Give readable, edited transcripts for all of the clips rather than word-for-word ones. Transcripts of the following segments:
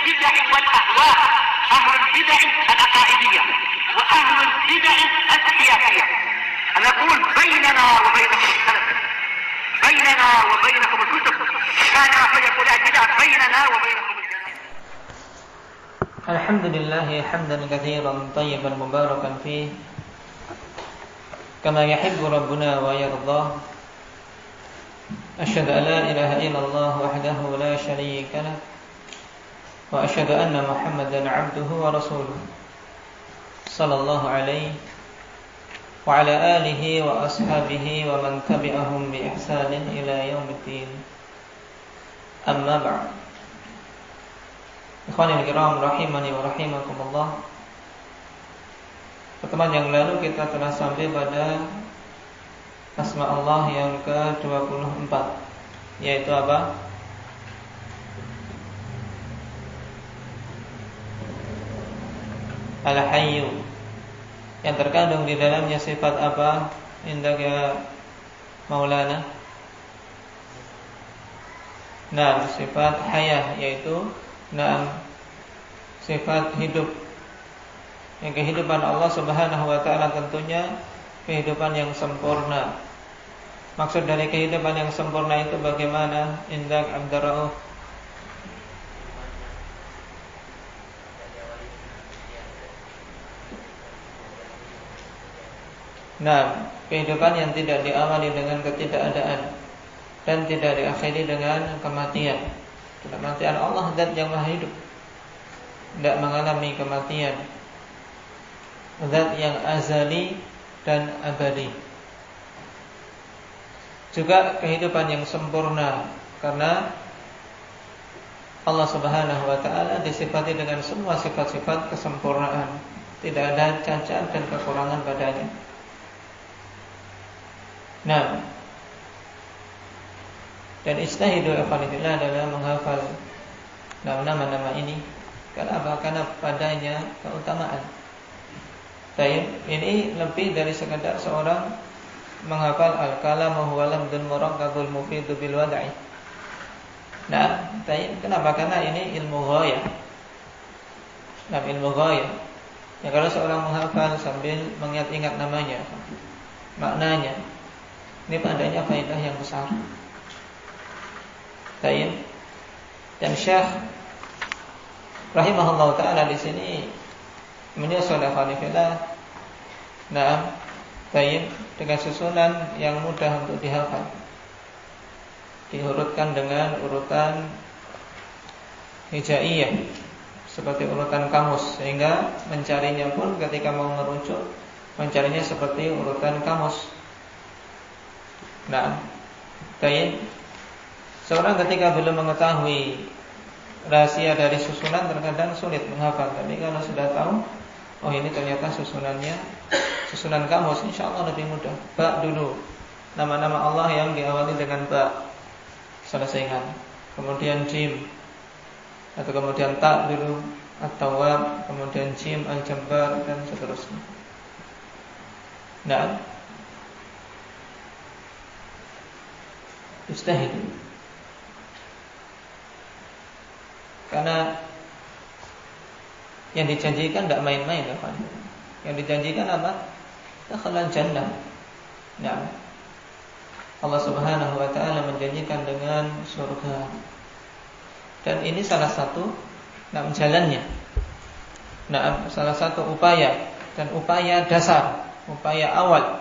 البدع والأهواء، أهل البدع العقائدية وأهل البدع السياسية. أنا أقول بيننا وبينكم السلف، بيننا وبينكم الكتب، كان فيقول البدع بيننا وبينكم الجنة. الحمد لله حمدا كثيرا طيبا مباركا فيه كما يحب ربنا ويرضاه. أشهد أن لا إله إلا الله وحده لا شريك له وأشهد أن محمدا عبده ورسوله صلى الله عليه وعلى آله وأصحابه ومن تبعهم بإحسان إلى يوم الدين. أما بعد. Ikhwanil kiram rahimani wa rahimakumullah. Pertemuan yang lalu kita telah sampai pada Asma Allah yang ke-24, yaitu apa? Al-Hayyu, yang terkandung di dalamnya sifat apa? Indak ya Maulana. Nah, sifat hayah, yaitu sifat hidup. Yang kehidupan Allah Subhanahu wa ta'ala tentunya kehidupan yang sempurna. Maksud dari kehidupan yang sempurna itu bagaimana? Indak Abdurrauf. Nah, kehidupan yang tidak diawali dengan ketidakadaan dan tidak diakhiri dengan kematian. Kematian Allah zat yang maha hidup, tidak mengalami kematian, zat yang azali dan abadi. Juga kehidupan yang sempurna, karena Allah Subhanahu wa ta'ala disifati dengan semua sifat-sifat kesempurnaan, tidak ada cacat dan kekurangan padanya. Nah, dan istahidu ikhwanillah adalah menghafal nama-nama ini. Kenapa? Karena padanya keutamaan. Baik, ini lebih dari sekadar seorang menghafal al-kalamu huwa lamdun murakkabul mufidu bil wada'i. Nah, baik, kenapa? Karena ini ilmu ghayah. Nah, ilmu ghayah. Ya, kalau seorang menghafal sambil mengingat-ingat namanya, maknanya, ini padanya faedah yang besar. Baik. Dan Syekh rahimahullah taala di sini menyusun khalifillah. Nah, baik, dengan susunan yang mudah untuk dihafal. Diurutkan dengan urutan hijaiyah seperti urutan kamus, sehingga mencarinya pun ketika mau merujuk mencarinya seperti urutan kamus. Nah, baik. Seorang ketika belum mengetahui rahasia dari susunan terkadang sulit menghafal. Tapi kalau sudah tahu, oh ini ternyata susunannya susunan kamus, insya Allah lebih mudah. Ba dulu, nama-nama Allah yang diawali dengan ba, selesaikan. Kemudian jim, atau kemudian ta dulu, at-tawwab, kemudian jim, al-jabbar, dan seterusnya. Nah, istahid. Karena yang dijanjikan tidak main-main, ya kan? Yang dijanjikan apa? Dakhalal jannah. Nah, Allah Subhanahu wa ta'ala menjanjikan dengan surga. Dan ini salah satu jalannya. Nah, salah satu upaya dan upaya dasar, upaya awal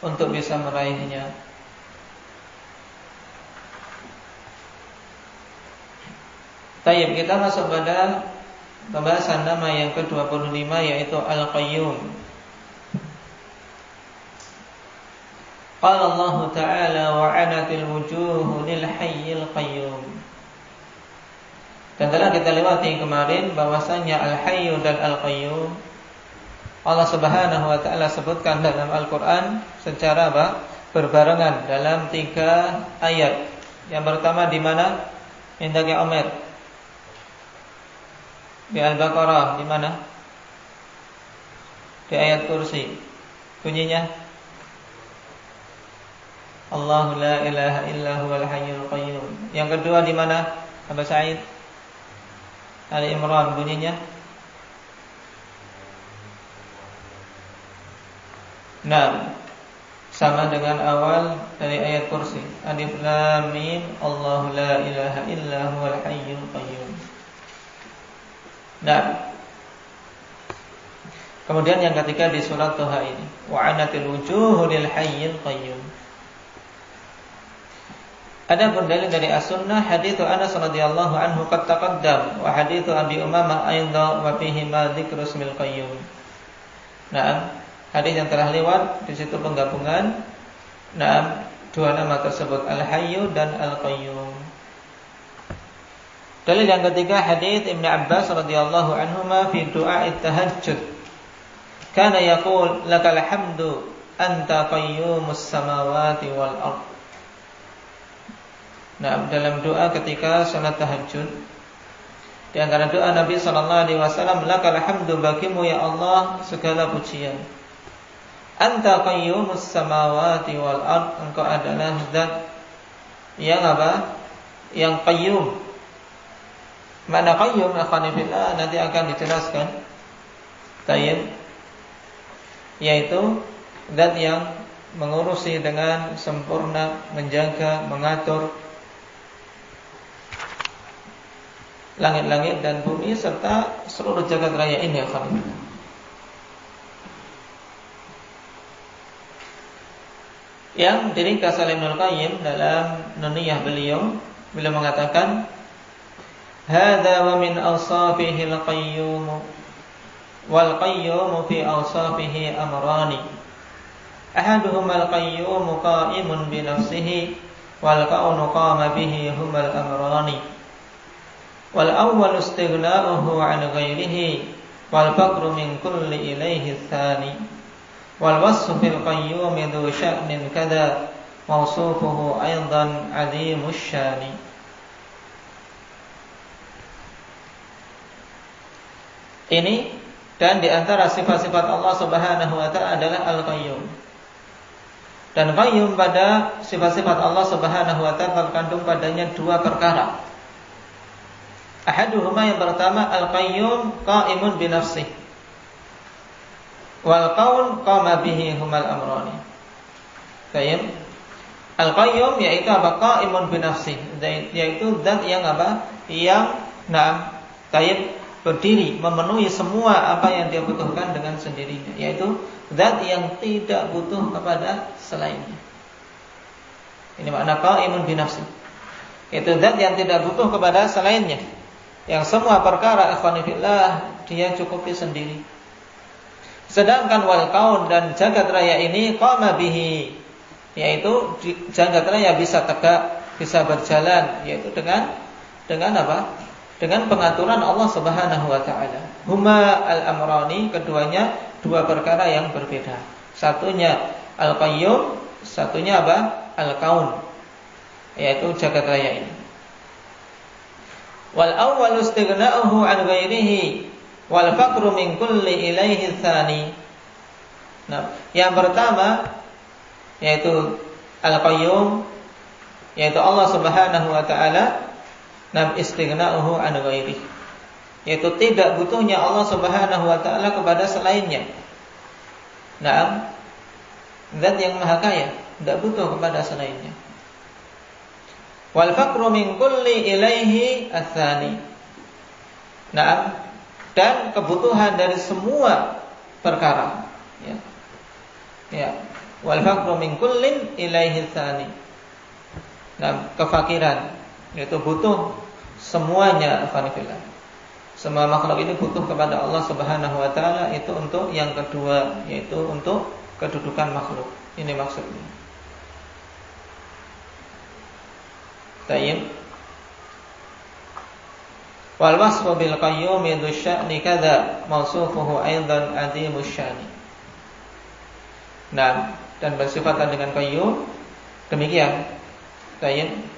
untuk bisa meraihnya. Baik, kita masuk pada pembahasan nama yang ke-25, yaitu Al-Qayyum. Qala Allah Ta'ala wa 'anatil wujuhu lil hayyil qayyum. Dan telah kita lewati kemarin bahwasanya Al-Hayyu dan Al-Qayyum Allah Subhanahu wa ta'ala sebutkan dalam Al-Qur'an secara berbarengan dalam 3 ayat. Yang pertama di mana? Indahnya Umar. Di Al-Baqarah di mana? Di ayat kursi. Bunyinya Allahu la ilaha illa huwal hayyul qayyum. Yang kedua di mana? Abu Sa'id? Ali Imran bunyinya. Nah, sama dengan awal dari ayat kursi. Alif Lam Mim, Allahu la ilaha illa huwal hayyul qayyum. Nah, kemudian yang ketiga di surat Thaha ini, wa anatil wujuhu lil hayyil qayyum. Ada berdalil dari As-Sunnah hadits Anas radhiyallahu anhu qad taqaddam wa hadits Abi Umamah aidan wa fihi ma dzikru ismil qayyum. Nah, hadis yang telah lewat di situ penggabungan dua nama tersebut, Al-Hayyu dan Al-Qayyum. Dalil yang ketiga hadis Ibnu Abbas radhiyallahu anhuma fi du'a at-tahajjud. Kana yaqul lakal hamdu anta qayyumus samawati wal ard. Nah, dalam doa ketika salat tahajud, di antara doa Nabi sallallahu alaihi wasallam, lakal hamdu bagimu ya Allah segala pujian. Anta qayyumus samawati wal ard, engkau adalah zat yang apa? Yang qayyum. Makna qayyum akhwanillah nanti akan dijelaskan. Tayyib, yaitu zat yang mengurusi dengan sempurna, menjaga, mengatur langit-langit dan bumi serta seluruh jagat raya ini akhwanillah. Yang diringkas oleh Ibnu Qayyim dalam Nuniyah beliau mengatakan hadza wa min awsafihi al-qayyum wal qayyum fi awsafihi amrani ahaduhuma al-qayyum qa'imun bi nafsihi wal kaunu qama bihi huma al-amrani wal awwal istighna'uhu 'an ghairihi wal faqru min kulli ilayhi tsani wal wasfu fil qayyum dzu sya'nin kadza mawsufuhu aidan 'azimus syani. Ini dan di antara sifat-sifat Allah Subhanahu wa taala adalah Al-Qayyum. Dan qayyum pada sifat-sifat Allah Subhanahu wa taala terkandung padanya dua perkara. Ahaduhuma yang pertama al-qayyum qa'imun bi nafsihi wal qaun qama bihi humal amrani. Qayyum al-qayyum yaitu apa? Qa'imun bi nafsihi, yaitu zat yang apa? Yang qayyum berdiri memenuhi semua apa yang dia butuhkan dengan sendirinya, yaitu zat yang tidak butuh kepada selainnya. Ini makna qa'imun bi nafsihi. Itu zat yang tidak butuh kepada selainnya, yang semua perkara ikhwanillah dia cukupi sendiri. Sedangkan wal kaun dan jagat raya ini qama bihi, yaitu jagat raya bisa tegak, bisa berjalan, yaitu dengan apa? Dengan pengaturan Allah Subhanahu wa taala. Huma al-amrani, keduanya dua perkara yang berbeda. Satunya al-qayyum, satunya apa? Al-kaun, yaitu jagat raya ini. Wal awwalu istighna'uhu 'an ghairihi wal faqru min kulli ilaihi tsani. Nah, yang pertama yaitu al-qayyum, yaitu Allah Subhanahu wa taala, istighna'uhu 'an ghairihi, yaitu tidak butuhnya Allah Subhanahu wa taala kepada selainnya. Naam, zat yang maha kaya, tidak butuh kepada selainnya. Wal faqru min kulli ilaihi ats-tsani. Naam, dan kebutuhan dari semua perkara, ya. Ya, wal faqru min kullin ilaihi ats-tsani. Nah, kefakiran yaitu butuh semuanya, alhamdulillah. Semua makhluk ini butuh kepada Allah Subhanahu wa taala, itu untuk yang kedua, yaitu untuk kedudukan makhluk. Ini maksudnya. Tayyib. Wal wasfu bil qayyum dzu sya'ni kadza mausufuhu aidan 'azimus syani. Nah, dan bersifatan dengan qayyum demikian. Tayyib.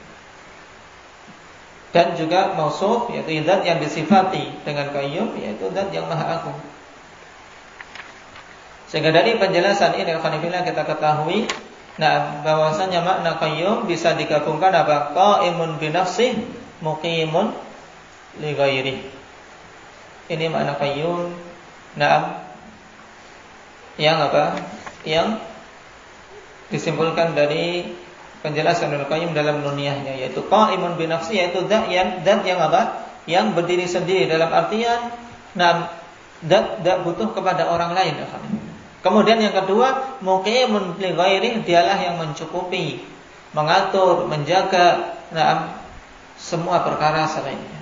Dan juga mausuf, yaitu zat yang disifati dengan qayyum, yaitu zat yang maha agung. Sehingga dari penjelasan ini alhamdulillah kita ketahui bahwasanya makna qayyum bisa digabungkan apa? Qa'imun bi nafsihi, muqimun li ghairihi. Ini makna qayyum. Naam. Yang apa? Yang disimpulkan dari penjelasan Al-Qayyim dalam nuniyahnya, yaitu qa'imun bi nafsi, yaitu zat yang apa? Yang berdiri sendiri, dalam artian zat butuh kepada orang lain. Kemudian yang kedua, muqimun li ghairihi, dialah yang mencukupi, mengatur, menjaga semua perkara selainnya.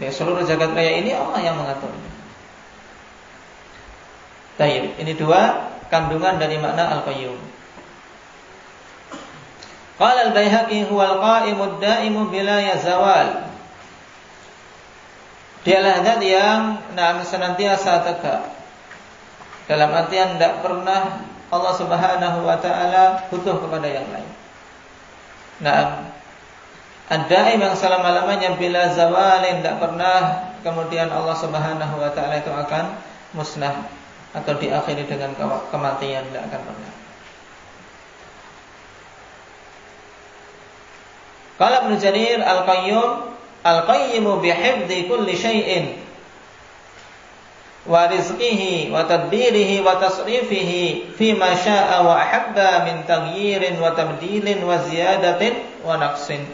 Di seluruh jagat raya ini Allah yang mengaturnya. Baik, ini dua kandungan dari makna Al-Qayyum. Qala Al-Baihaqi huwal qa'imud da'imu bila yazawal. Dialah zat yang senantiasa tegak. Dalam artian tidak pernah Allah Subhanahu wa taala butuh kepada yang lain. Ad-da'im yang selama-lamanya bila zawalin, tidak pernah kemudian Allah Subhanahu wa taala itu akan musnah atau diakhiri dengan kematian, tidak akan pernah. Qala Ibnu Jarir al-Qayyimu bihifdzi kulli syai'in wa rizqihi wa tadbirihi wa tasrifihi fima syaa wa ahabba min taghyirin wa tabdilin wa ziyadatin wa naqsin.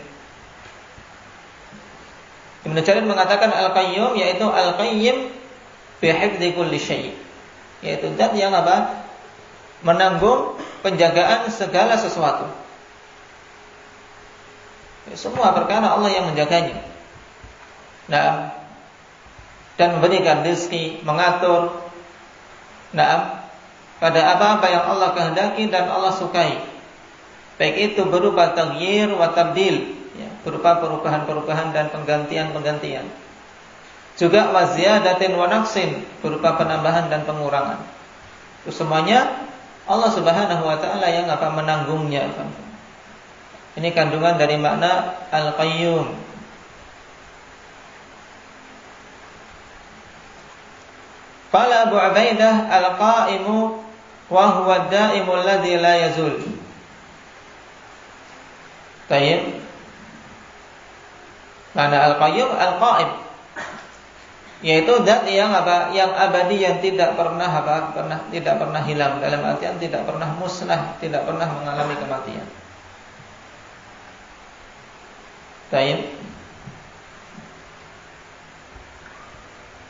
Ibnu Jarir mengatakan al-Qayyum yaitu al-Qayyim bihifdzi kulli syai', yaitu zat yang apa? Menanggung penjagaan segala sesuatu. Semua perkara Allah yang menjaganya. Dan memberikan rezeki, mengatur pada apa-apa yang Allah kehendaki dan Allah sukai. Baik itu berupa taghyir wa tabdil, berupa perubahan-perubahan dan penggantian-penggantian. Juga wa ziyadatin wa naqsin, berupa penambahan dan pengurangan. Itu semuanya Allah Subhanahu wa taala yang menanggungnya. Ini kandungan dari makna Al-Qayyum. Qala Abu Ubaidah al-qa'imu wa huwa ad-da'imu alladhi la yazul. Baik. Makna Al-Qayyum al-qa'im, yaitu zat yang apa? Yang abadi, yang tidak pernah tidak pernah hilang, dalam artian tidak pernah musnah, tidak pernah mengalami kematian. Baik.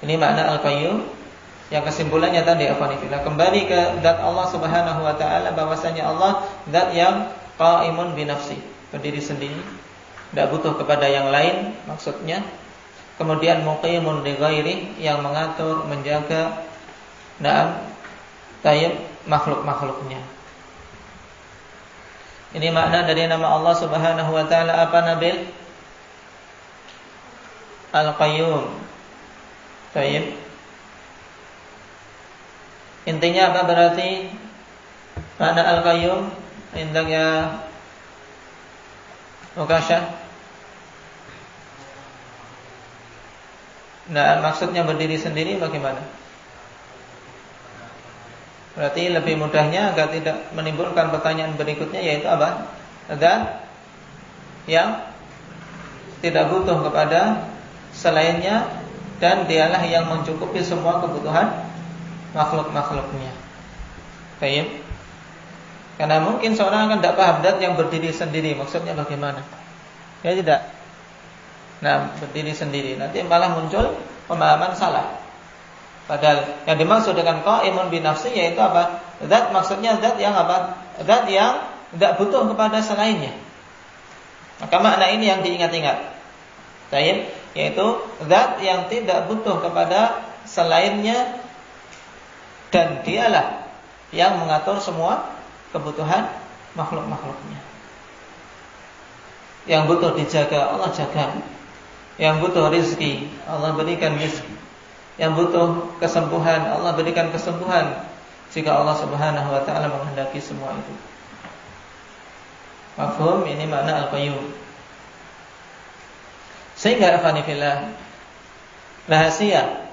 Ini makna Al-Qayyum yang kesimpulannya tadi afanifillah, kembali ke zat Allah Subhanahu wa taala, bahwasanya Allah zat yang qa'imun bi nafsi, berdiri sendiri, tidak butuh kepada yang lain maksudnya. Kemudian muqimun li ghairi, yang mengatur, menjaga makhluk-makhluknya. Ini makna dari nama Allah Subhanahu wa taala apa, Nabil? Al-Qayyum. Baik. Intinya apa berarti makna Al-Qayyum? Intinya Mukasha. Maksudnya berdiri sendiri bagaimana? Berarti lebih mudahnya agar tidak menimbulkan pertanyaan berikutnya, yaitu apa? Zat yang tidak butuh kepada selainnya, dan dialah yang mencukupi semua kebutuhan makhluk-makhluknya. Baik. Karena mungkin seorang akan tidak paham zat yang berdiri sendiri maksudnya bagaimana. Ya tidak. Berdiri sendiri, nanti malah muncul pemahaman salah. Padahal yang dimaksud dengan qa'imun bi nafsi yaitu apa? Zat maksudnya zat yang apa? Zat yang tidak butuh kepada selainnya. Maka makna ini yang diingat-ingat. Baik, yaitu zat yang tidak butuh kepada selainnya, dan dialah yang mengatur semua kebutuhan makhluk-makhluknya. Yang butuh dijaga, Allah jaga. Yang butuh rizki, Allah berikan rizki. Yang butuh kesembuhan, Allah berikan kesembuhan, jika Allah Subhanahu wa taala menghendaki semua itu. Mafhum? Ini makna Al-Qayyum. Sehingga afanifillah, rahasia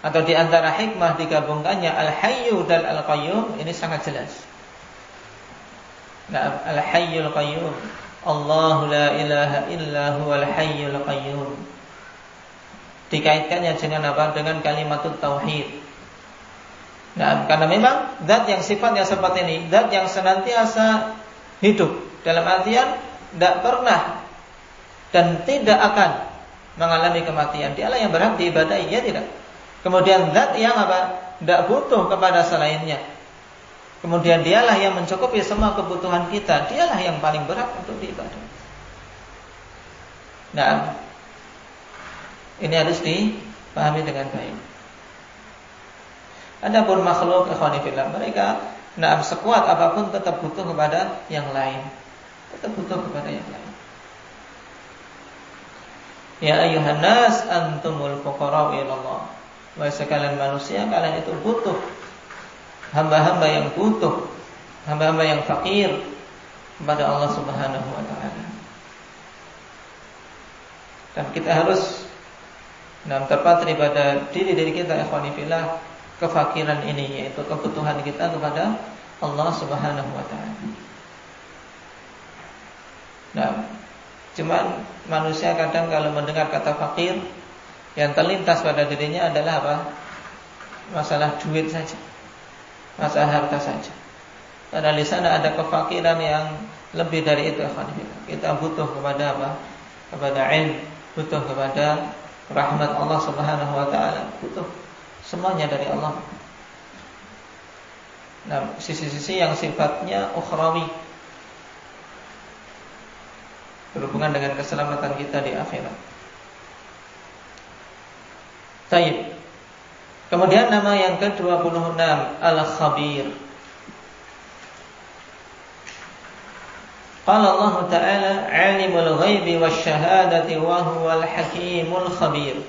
atau di antara hikmah digabungkannya Al-Hayyu dan Al-Qayyum ini sangat jelas. Al-Hayyul Qayyum, Allahu la ilaha illa huwal Hayyul Qayyum. dikaitkannya dengan apa? Dengan kalimatut tauhid. Nah, karena memang zat yang sifatnya seperti ini, zat yang senantiasa hidup, dalam artian tidak pernah dan tidak akan mengalami kematian. Dialah yang berhak diibadahi, ya tidak. Kemudian zat yang apa? Tidak butuh kepada selainnya. Kemudian dialah yang mencukupi semua kebutuhan kita. Dialah yang paling berhak untuk diibadahi. Nah, ini harus dipahami dengan baik. Adapun makhluk ikhwani fillah, mereka sekuat apapun tetap butuh kepada yang lain. Tetap butuh kepada yang lain. Ya ayyuhan nas antumul fuqara ila Allah. Wahai sekalian manusia, kalian itu butuh. Hamba-hamba yang butuh, hamba-hamba yang fakir kepada Allah Subhanahu wa taala. Dan kita harus terpatri pada diri kita ikhwani fillah, kefakiran ini, yaitu kebutuhan kita kepada Allah Subhanahu wa taala. Nah, cuman manusia kadang kalau mendengar kata fakir, yang terlintas pada dirinya adalah apa? Masalah duit saja, masalah harta saja. Padahal di sana ada kefakiran yang lebih dari itu. Kita butuh kepada apa? Kepada ilmu, butuh kepada rahmat Allah Subhanahu wa taala, butuh semuanya dari Allah. Nah, sisi-sisi yang sifatnya ukhrawi, berhubungan dengan keselamatan kita di akhirat. Baik. Kemudian nama yang ke-26, Al-Khabir. Qala Allah Ta'ala, "Alimul ghaibi wasyahadati wa huwal hakimul khabir."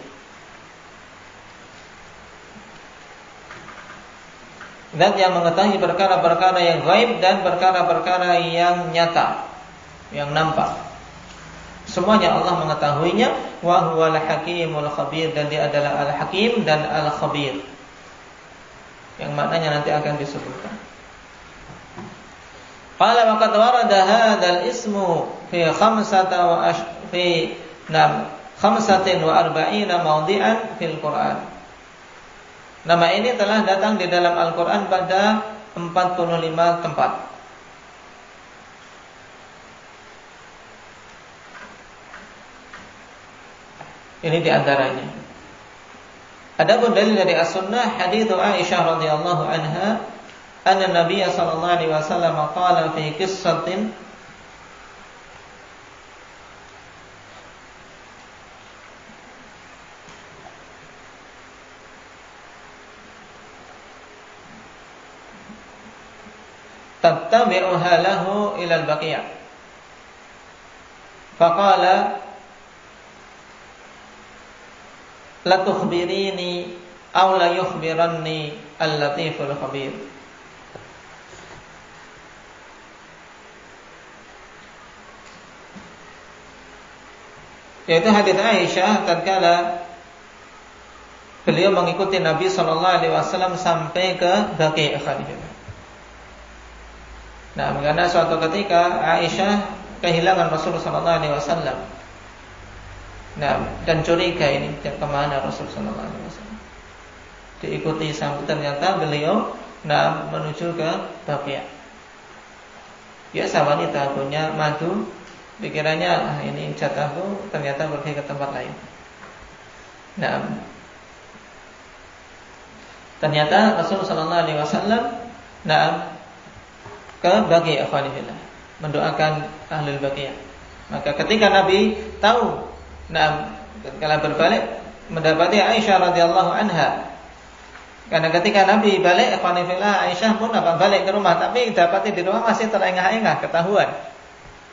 Zat yang mengetahui perkara-perkara yang gaib dan perkara-perkara yang nyata, yang nampak. Semuanya Allah mengetahuinya. Wa huwal hakimul khabir, dan dia adalah al-hakim dan al-khabir, yang maknanya nanti akan disebutkan. Qala wa qad warada hadzal ismu fi 45 mawdi'an fil Qur'an. Nama ini telah datang di dalam Al-Qur'an pada 45 tempat. Ini di antaranya. Adapun dalil dari As-Sunnah, hadits Aisyah radhiyallahu anha, anna Nabi sallallahu alaihi wasallam qala fi qissatin tattabi'uha lahu ila al-Baqi'. Faqala la tukhbirini aw la yukhbiranni al-latiful khabir. Yaitu hadits Aisyah tatkala beliau mengikuti Nabi sallallahu alaihi wasallam sampai ke Baqi'. Nah, karena suatu ketika Aisyah kehilangan Rasul sallallahu alaihi wasallam. Nah, dan curiga ini kemana Rasul sallallahu alaihi wasallam. Diikuti sampai ternyata beliau menuju ke Baqi'. Biasa wanita punya madu, pikirannya ini jatahku, ternyata pergi ke tempat lain. Nah, ternyata Rasul sallallahu alaihi wasallam ke Baqi' akhwanillah, mendoakan ahlul Baqi'. Maka ketika Nabi tahu, kalau berbalik mendapati Aisyah radhiyallahu anha. Karena ketika Nabi balik akhwanillah, Aisyah pun balik ke rumah, tapi dapati di rumah masih terengah-engah, ketahuan.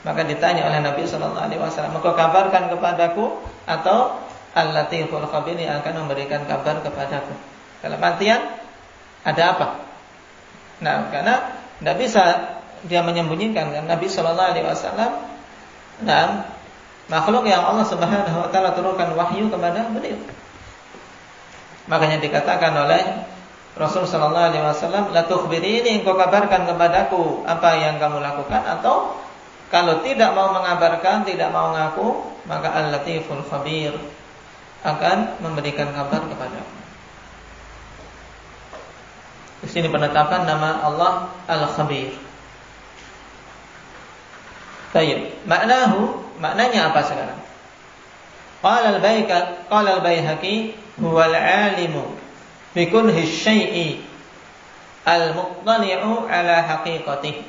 Maka ditanya oleh Nabi sallallahu alaihi wasallam, "Engkau kabarkan kepadaku atau al-latiful khabir yang akan memberikan kabar kepadaku?" Dalam artian ada apa? Nah, karena tidak bisa dia menyembunyikan, kan Nabi sallallahu alaihi wasallam makhluk yang Allah Subhanahu wa taala turunkan wahyu kepada beliau. Makanya dikatakan oleh Rasul sallallahu alaihi wasallam, "La tukhbirini, engkau kabarkan kepadaku apa yang kamu lakukan," atau kalau tidak mau mengabarkan, tidak mau ngaku, maka al-latiful khabir, akan memberikan kabar kepadamu. Di sini penetapan nama Allah Al-Khabir. Baik, maknanya apa sekarang? Qala al-Baihaqi huwa al-alimu bi kunhi syai'i al-muqtali'u ala haqiqatih.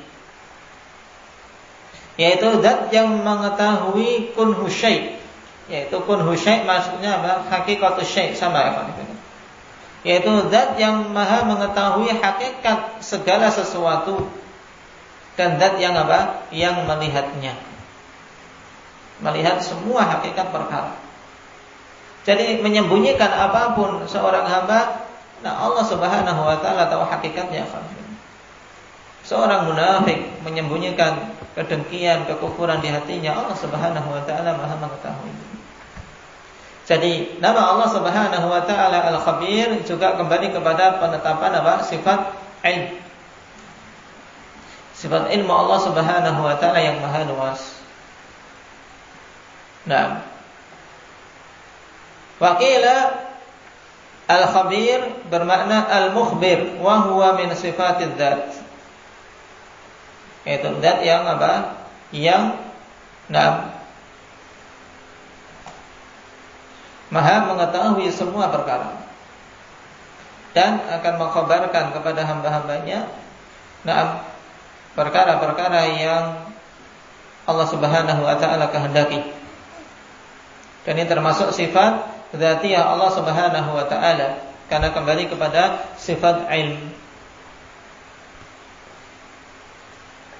Yaitu zat yang mengetahui kunhu syai'. Yaitu kunhu syai' maksudnya apa? Haqiqatus syai' sama ya Pak. Yaitu zat yang maha mengetahui hakikat segala sesuatu, dan zat yang apa? Yang melihatnya, melihat semua hakikat perkara. Jadi menyembunyikan apapun seorang hamba, nah Allah Subhanahu wa taala tahu hakikatnya. Seorang munafik menyembunyikan kedengkian, kekufuran di hatinya, Allah Subhanahu wa taala maha mengetahui. Jadi nama Allah Subhanahu wa taala Al-Khabir juga kembali kepada penetapan apa? Sifat ilmu. Sifat ilmu Allah Subhanahu wa taala yang maha luas. Nah, waqila Al-Khabir bermakna Al-Mukhbir wa huwa min sifatidz dzat. Itu zat yang apa? Yang maha mengetahui semua perkara dan akan mengkhabarkan kepada hamba-hambanya perkara-perkara yang Allah Subhanahu wa taala kehendaki. Dan ini termasuk sifat dzatiyah Allah Subhanahu wa taala, karena kembali kepada sifat ilmu.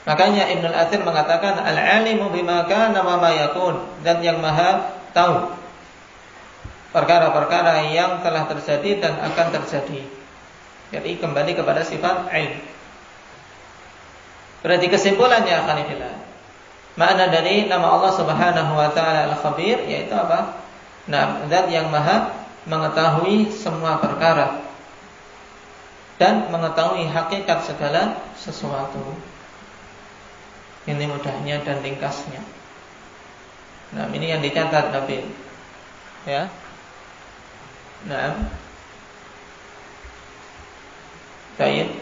Makanya Ibnu Al-Athir mengatakan al-alimu bima kana wa ma yakun, dan yang maha tahu perkara-perkara yang telah terjadi dan akan terjadi. Jadi kembali kepada sifat ilmu. Berarti kesimpulannya akanillah, makna dari nama Allah Subhanahu wa taala Al-Khabir yaitu apa? Nah, zat yang maha mengetahui semua perkara dan mengetahui hakikat segala sesuatu. Ini mudahnya dan ringkasnya. Nah, ini yang dicatat Nabi. Ya. Nah, baik.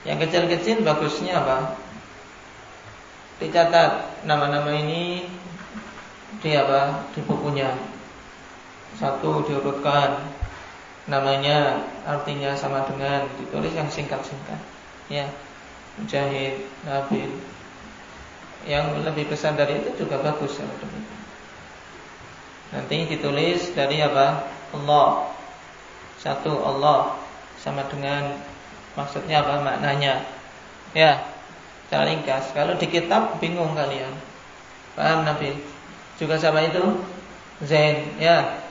Yang kecil-kecil bagusnya apa? Dicatat nama-nama ini di apa? Di bukunya. Satu diurutkan namanya, artinya sama dengan, ditulis yang singkat-singkat. Ya. Mujahid, Nabil. Yang lebih besar dari itu juga bagus ya. Nanti ditulis dari apa? Allah. Satu Allah sama dengan, maksudnya apa, maknanya. Ya, secara ringkas. Kalau di kitab bingung kalian. Paham Nabi? Juga sama itu Zain, ya.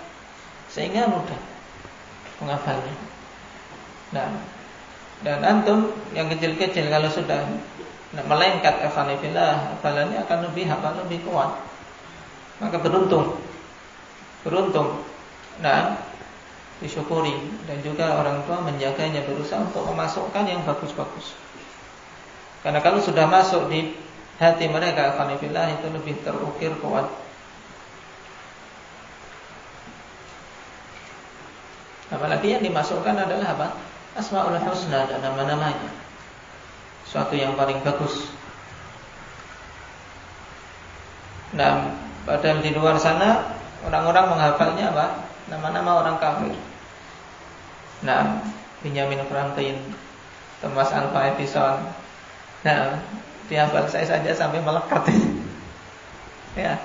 Sehingga mudah menghafalnya. Nah, dan antum yang kecil-kecil kalau sudah melengkat ikhwanifillah, hafalannya akan lebih hafal, lebih kuat. Maka beruntung. Nah, disyukuri, dan juga orang tua menjaganya, berusaha untuk memasukkan yang bagus-bagus. Karena kalau sudah masuk di hati mereka, ikhwanifillah, itu lebih terukir kuat. Apalagi yang dimasukkan adalah apa? Asmaul Husna, dan nama-namanya. Suatu yang paling bagus. Nah, padahal di luar sana orang-orang menghafalnya apa? Nama-nama orang kafir. Nah, Benjamin Franklin, Thomas Alva Edison. Nah, dihafal saya saja sampai melekat. Ya,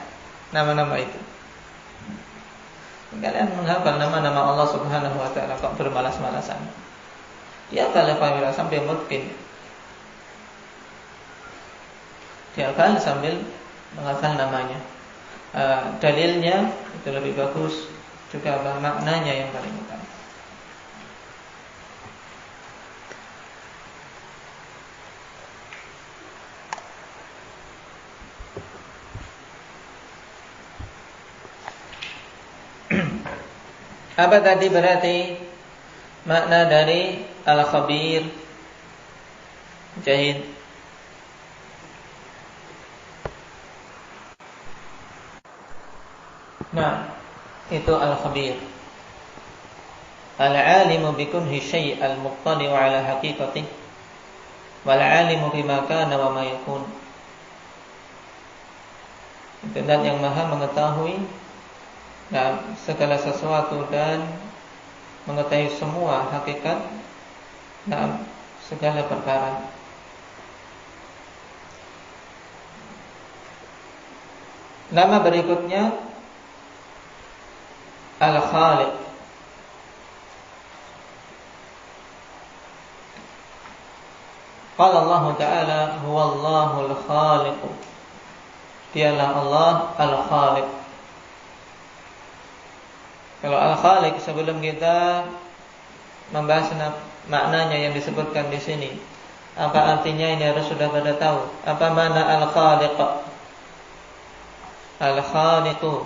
nama-nama itu. Kalian menghafal nama-nama Allah Subhanahu wa taala kok bermalas-malasan. Ya, kalau familia sampai mungkin. Dihafal sambil menghafal namanya. Dalilnya itu lebih bagus, juga maknanya yang paling utama. Apa tadi berarti makna dari Al-Khabir? Jahid. Nah, itu al-khabir. Al-alimu bikunhi syai' al-muqtali'u ala haqiqatih wal-alimu bima kana wa ma yakun. Itu zat yang maha mengetahui segala sesuatu dan mengetahui semua hakikat segala perkara. Nama berikutnya Al-Khaliq. Qala Allah Ta'ala huwallahul khaliq. Dialah Allah Al-Khaliq. Kalau Al-Khaliq sebelum kita membahas maknanya yang disebutkan di sini, apa artinya ini harus sudah pada tahu. Apa makna Al-Khaliq? Al-Khaliqu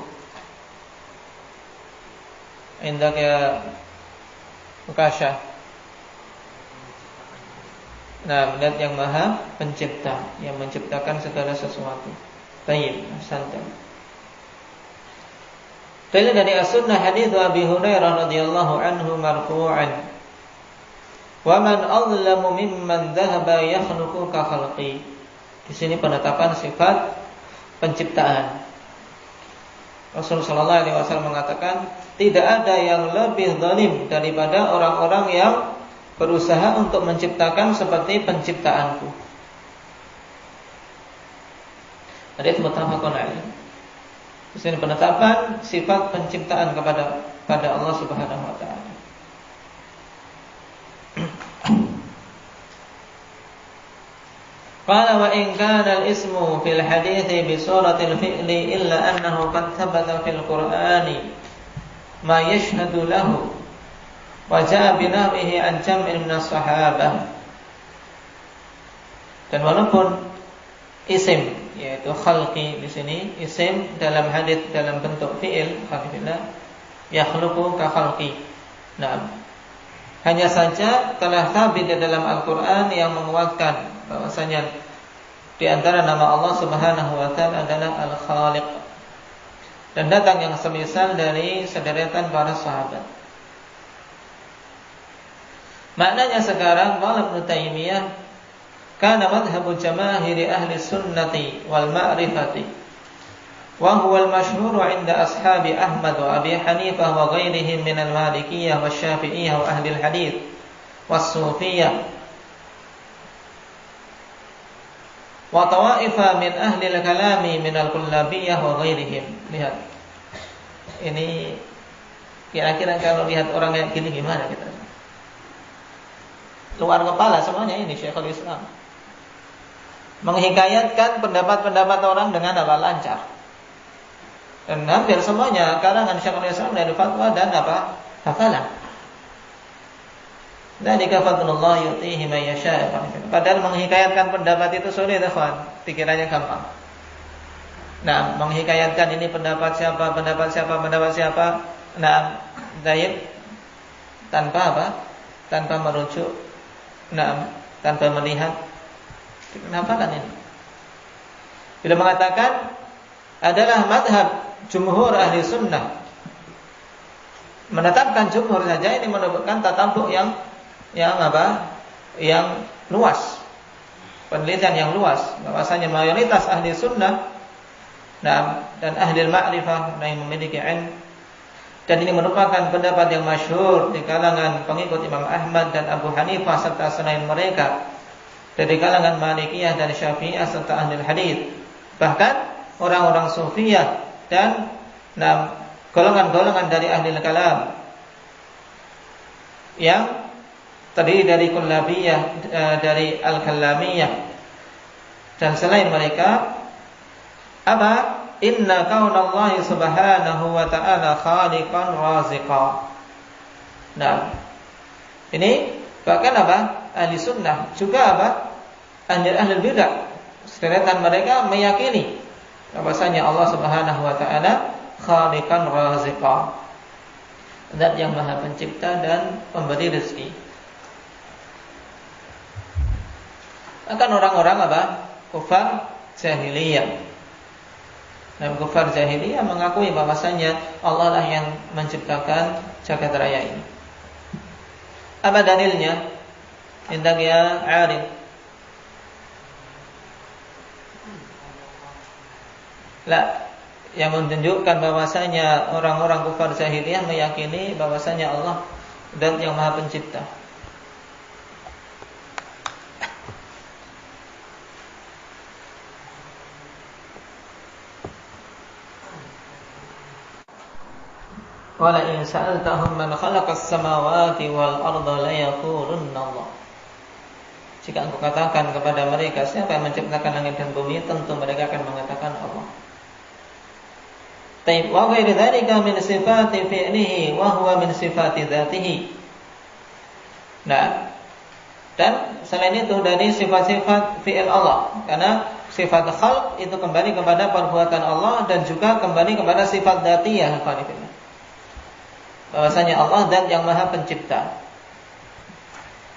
indak ya Mukasha. Nah, zat yang maha pencipta, yang menciptakan segala sesuatu. Baik, santai. Dalil dari as-sunnah hadits Abi Hurairah radhiyallahu anhu marfu'an. Wa man azlamu mimman dhahaba yakhluqu ka khalqi. Di sini penetapan sifat penciptaan. Rasulullah sallallahu alaihi wasallam mengatakan, tidak ada yang lebih zalim daripada orang-orang yang berusaha untuk menciptakan seperti penciptaanku. Hadits muttafaqun alaih. Di sini penetapan sifat penciptaan kepada Allah Subhanahu wa taala. Qala wa in kana al-ismu fil hadithi bi suratil fi'li illa annahu qad thabata fil Qur'ani ma yashhadu lahu wa jaa bi nahwihi an jam'in min as-sahabah. Dan walaupun isim yaitu khalqi di sini isim dalam hadits dalam bentuk fi'il khalqillah yakhluqu ka khalqi. Nah, hanya saja telah sabit di dalam Al-Qur'an yang menguatkan bahwasanya di antara nama Allah Subhanahu wa taala adalah Al-Khaliq. Dan datang yang semisal dari sederetan para sahabat. Maknanya sekarang qala Ibnu Taimiyah kana madhhabu jamaahiri ahli sunnati wal ma'rifati wa huwa al-mashhur 'inda ashabi Ahmad wa Abi Hanifah wa ghairihim min al-Malikiyah wa Syafi'iyah wa ahli al-hadits was-Sufiyah wa tawa'ifa min ahli al-kalami min al-Kullabiyah wa ghairihim. Lihat. Ini kira-kira kalau lihat orang yang gini gimana kita? Luar kepala semuanya ini Syekhul Islam. Menghikayatkan pendapat-pendapat orang dengan apa? Lancar. Dan hampir semuanya karangan Syekhul Islam dari fatwa dan apa? Hafalan. Dzalika fadlullah yu'tihi man yasha'. Padahal menghikayatkan pendapat itu sulit, ikhwan. Pikirannya gampang. Nah, menghikayatkan ini pendapat siapa. Nah, baik tanpa apa? Tanpa merujuk. Nah, tanpa melihat. Kenapa kan ini? Bila mengatakan adalah madhab jumhur ahli sunnah, menetapkan jumhur saja ini menunjukkan tatabuk yang apa? Yang luas, penelitian yang luas. Bahwasanya mayoritas ahli sunnah dan ahli ma'rifah yang memiliki ilmu, dan ini merupakan pendapat yang masyhur di kalangan pengikut Imam Ahmad dan Abu Hanifah serta selain mereka, dari kalangan Malikiyah dan Syafi'iyah serta ahli hadits. Bahkan orang-orang Sufiyah dan golongan-golongan dari ahli kalam yang terdiri dari Kullabiyah, dari Al-Kallamiyah dan selain mereka, apa? Inna kaunallahi subhanahu wa ta'ala khaliqan raziqa. Nah, ini bahkan apa? Ahli sunnah juga apa? Ahli bidah, sederetan mereka meyakini bahwasanya Allah Subhanahu wa taala khaliqan raziqa, zat yang maha pencipta dan pemberi rezeki. Akan orang-orang apa? Kufar jahiliyah Dan kufar jahiliyah mengakui bahwasanya Allah lah yang menciptakan jagat raya ini. Apa dalilnya? Indak ya Arif. La, yang menunjukkan bahwasanya orang-orang kufar jahiliyah meyakini bahwasanya Allah dan yang Maha Pencipta. Wala in sa'altahum man khalaqas samawati wal arda la yaqulunna Allah. Jika engkau katakan kepada mereka siapa yang menciptakan langit dan bumi, tentu mereka akan mengatakan Allah. Taib wa ghairu dzalika min sifati fi'lihi wa huwa min sifati dzatihi. Nah, dan selain itu dari sifat-sifat fi'il Allah, karena sifat khalq itu kembali kepada perbuatan Allah dan juga kembali kepada sifat dzatiyah. Bahwasanya Allah zat yang Maha Pencipta.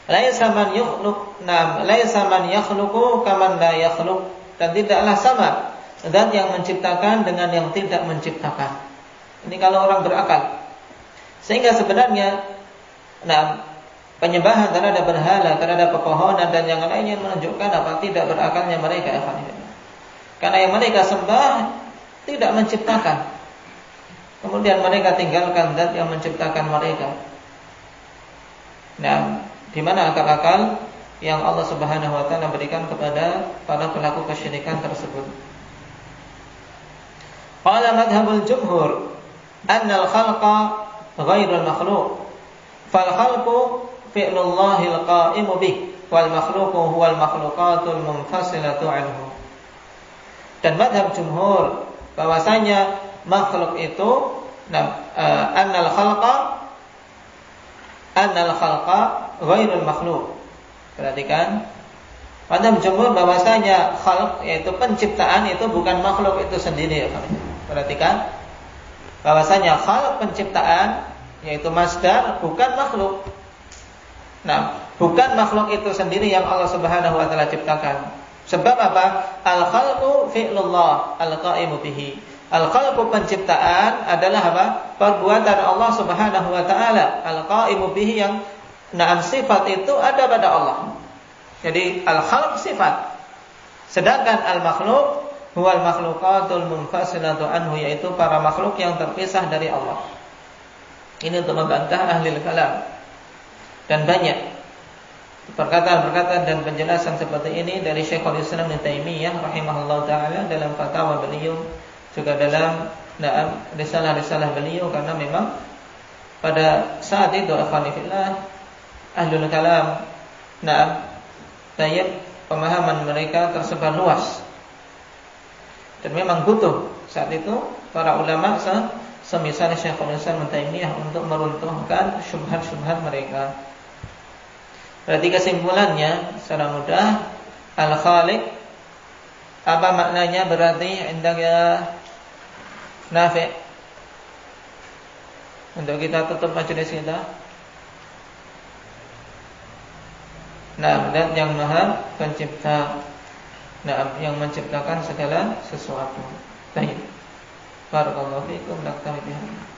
Laisa man yakhluq, laisa man yakhluqu kaman la yakhluq, dan tidaklah sama zat yang menciptakan dengan yang tidak menciptakan. Ini kalau orang berakal. Sehingga sebenarnya penyembahan terhadap berhala, terhadap pepohonan dan yang lainnya menunjukkan apa tidak berakalnya mereka. Karena yang mereka sembah tidak menciptakan. Kemudian mereka tinggalkan zat yang menciptakan mereka. Nah, di mana akal-akal yang Allah Subhanahu wa taala berikan kepada para pelaku kesyirikan tersebut? Qala madhhabul jumhur anna al-khalqa ghairul makhluq. Fal khalqu fi'lullahil qa'imu bih wal makhluqu huwal makhluqatul munfasilatu anhu. Dan madhab jumhur bahwasanya makhluk itu annal khalqa ghairul makhluk. Perhatikan, madhab jumhur bahwasanya khalq yaitu penciptaan itu bukan makhluk itu sendiri. Perhatikan, bahwasanya khalq penciptaan yaitu masdar bukan makhluk. Nah, bukan makhluk itu sendiri yang Allah Subhanahu wa taala ciptakan. Sebab apa? Al khalqu fi'lullah al-qa'imu bihi. Al-khalqu penciptaan adalah apa? Perbuatan Allah Subhanahu wa taala. Al-qa'imu bihi yang sifat itu ada pada Allah. Jadi al-khalq sifat. Sedangkan al-makhluq huwal makhluqatul munfasilatu anhu, yaitu para makhluk yang terpisah dari Allah. Ini untuk membantah ahli kalam. Dan banyak perkataan-perkataan dan penjelasan seperti ini dari Syekhul Islam Ibnu Taimiyah rahimahullah taala dalam fatwa beliau, juga dalam risalah-risalah beliau, karena memang pada saat itu akhwanifillah ahlul kalam pemahaman mereka tersebar luas dan memang butuh saat itu para ulama semisal Syekhul Islam Ibnu Taimiyah untuk meruntuhkan syubhat-syubhat mereka. Berarti kesimpulannya secara mudah, al-khaliq apa maknanya? Berarti indahnya Nafi'. Untuk kita tutup majelis kita. Nah, dan yang Maha Pencipta. Nah, yang menciptakan segala sesuatu. Baik. Barakallahu fiikum. Naktafi bihadza.